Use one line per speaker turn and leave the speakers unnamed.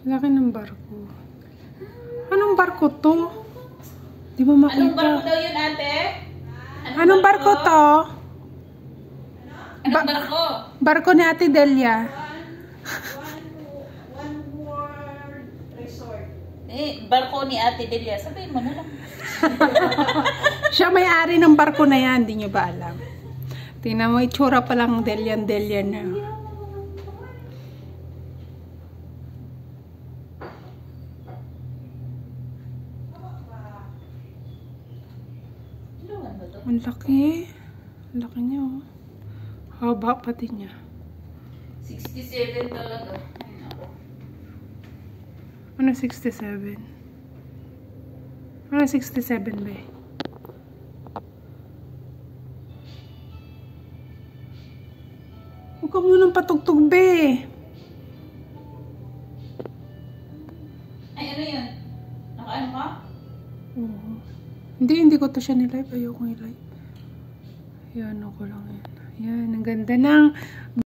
Laki ng barko. Anong barko to? Di ba makita?
Anong barko daw yun, ate?
Anong barko to?
Anong barko?
Barko ni Ate Delia.
One World Resort.
Barko ni Ate Delia. Sabihin mo na lang.
Siya may-ari ng barko na yan. Hindi nyo ba alam? Tingnan mo, itsura pa lang Delia na. Ang laki. Ang laki niya, oh. Haba pati niya.
67 talaga.
Ano 67? Ano 67 ba? Huwag ka munang patugtog, be.
Ay, ano yun? Nakaano ka?
Oo. Hindi ko to siya nilive. Ayoko i-live. Yan, ako lang yan. Yan, ang ganda ng